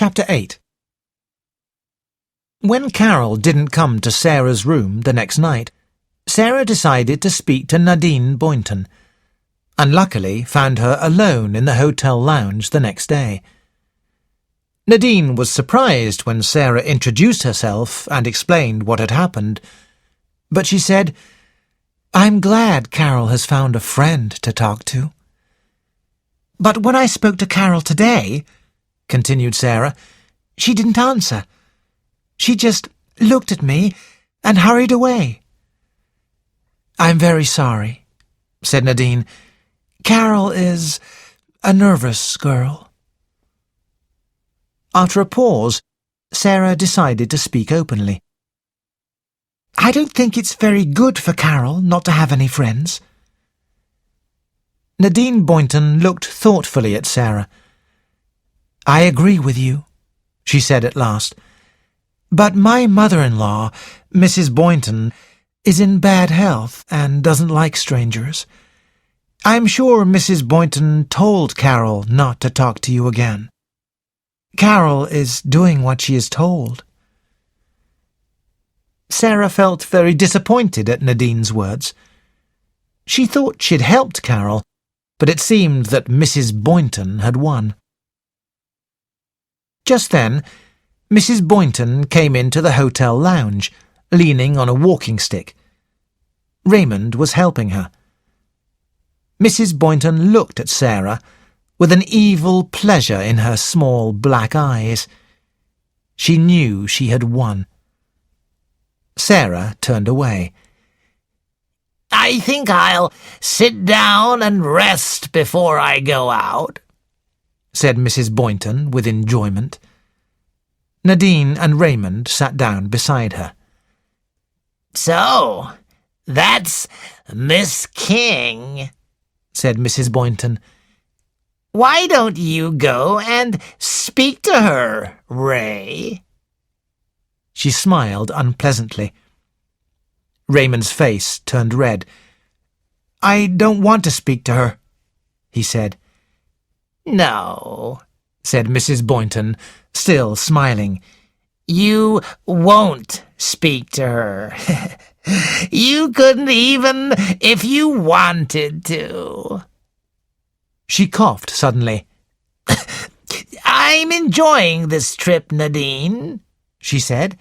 Chapter 8. When Carol didn't come to Sarah's room the next night, Sarah decided to speak to Nadine Boynton, and luckily found her alone in the hotel lounge the next day. Nadine was surprised when Sarah introduced herself and explained what had happened, but she said, "I'm glad Carol has found a friend to talk to." "But when I spoke to Carol today," continued Sarah, "she didn't answer. She just looked at me and hurried away." "I'm very sorry," said Nadine. "Carol is a nervous girl." After a pause, Sarah decided to speak openly. "I don't think it's very good for Carol not to have any friends." Nadine Boynton looked thoughtfully at Sarah. "I agree with you," she said at last. "But my mother-in-law, Mrs. Boynton, is in bad health and doesn't like strangers. I'm sure Mrs. Boynton told Carol not to talk to you again. Carol is doing what she is told." Sarah felt very disappointed at Nadine's words. She thought she'd helped Carol, but it seemed that Mrs. Boynton had won. Just then, Mrs. Boynton came into the hotel lounge, leaning on a walking stick. Raymond was helping her. Mrs. Boynton looked at Sarah with an evil pleasure in her small black eyes. She knew she had won. Sarah turned away. "I think I'll sit down and rest before I go out," said Mrs. Boynton with enjoyment. Nadine and Raymond sat down beside her. "So, that's Miss King," said Mrs. Boynton. "Why don't you go and speak to her, Ray?" She smiled unpleasantly. Raymond's face turned red. "I don't want to speak to her," he said. "No," said Mrs. Boynton, still smiling. "You won't speak to her. You couldn't even if you wanted to." She coughed suddenly. "I'm enjoying this trip, Nadine," she said.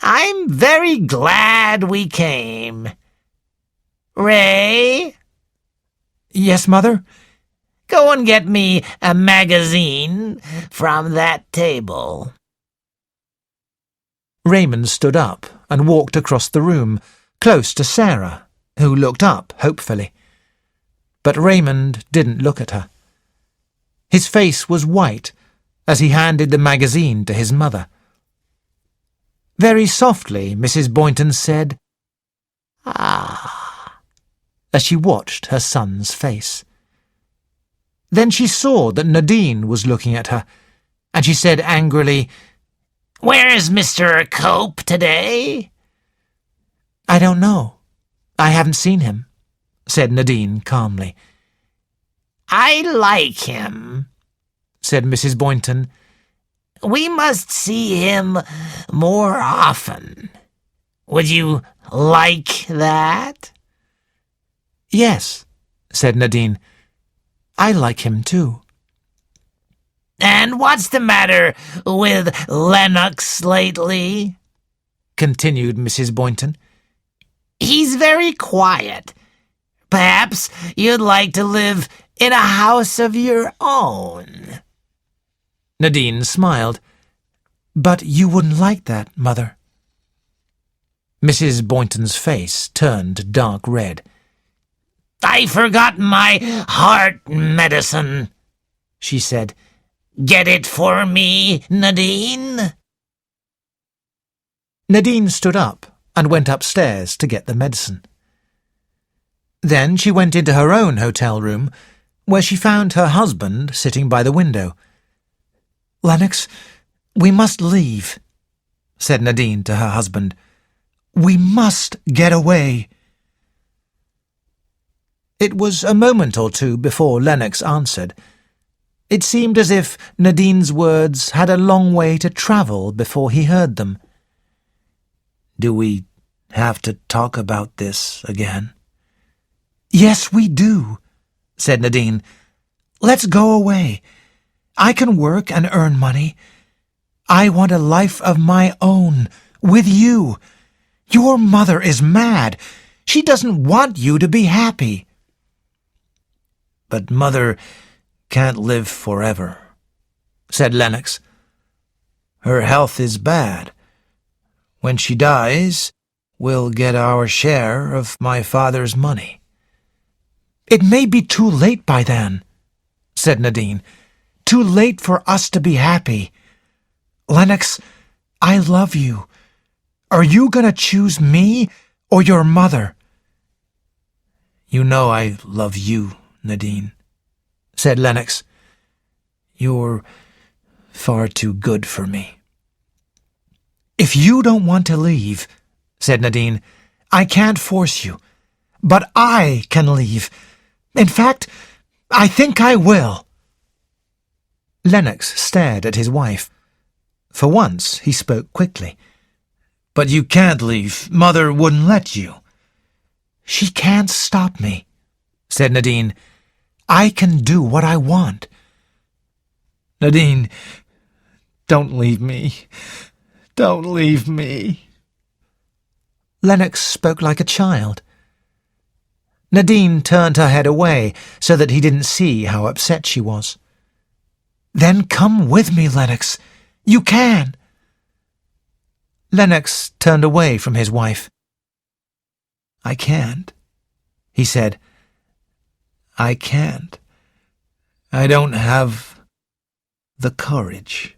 "I'm very glad we came. Ray?" "Yes, Mother?" "Go and get me a magazine from that table." Raymond stood up and walked across the room, close to Sarah, who looked up hopefully. But Raymond didn't look at her. His face was white as he handed the magazine to his mother. Very softly, Mrs. Boynton said, "Ah," as she watched her son's face. Then she saw that Nadine was looking at her, and she said angrily, "Where's Mr. Cope today?" "I don't know. I haven't seen him," said Nadine calmly. "I like him," said Mrs. Boynton. "We must see him more often. Would you like that?" "Yes," said Nadine. "I like him too." "And what's the matter with Lennox lately?" continued Mrs. Boynton. "He's very quiet. Perhaps you'd like to live in a house of your own." Nadine smiled. "But you wouldn't like that, Mother." Mrs. Boynton's face turned dark red. "I forgot my heart medicine," she said. "Get it for me, Nadine." Nadine stood up and went upstairs to get the medicine. Then she went into her own hotel room, where she found her husband sitting by the window. "Lennox, we must leave," said Nadine to her husband. "We must get away." It was a moment or two before Lennox answered. It seemed as if Nadine's words had a long way to travel before he heard them. "Do we have to talk about this again?" "Yes, we do," said Nadine. "Let's go away. I can work and earn money. I want a life of my own, with you. Your mother is mad. She doesn't want you to be happy." "But Mother can't live forever," said Lennox. "Her health is bad. When she dies, we'll get our share of my father's money." "It may be too late by then," said Nadine. "Too late for us to be happy. Lennox, I love you. Are you going to choose me or your mother?" "You know I love you, Nadine," said Lennox. "You're far too good for me." "If you don't want to leave," said Nadine, "I can't force you. But I can leave. In fact, I think I will." Lennox stared at his wife. For once he spoke quickly. "But you can't leave. Mother wouldn't let you." "She can't stop me," said Nadine. "I can do what I want." "Nadine, don't leave me. Don't leave me." Lennox spoke like a child. Nadine turned her head away so that he didn't see how upset she was. "Then come with me, Lennox. You can." Lennox turned away from his wife. "I can't," he said. "I can't. I don't have the courage."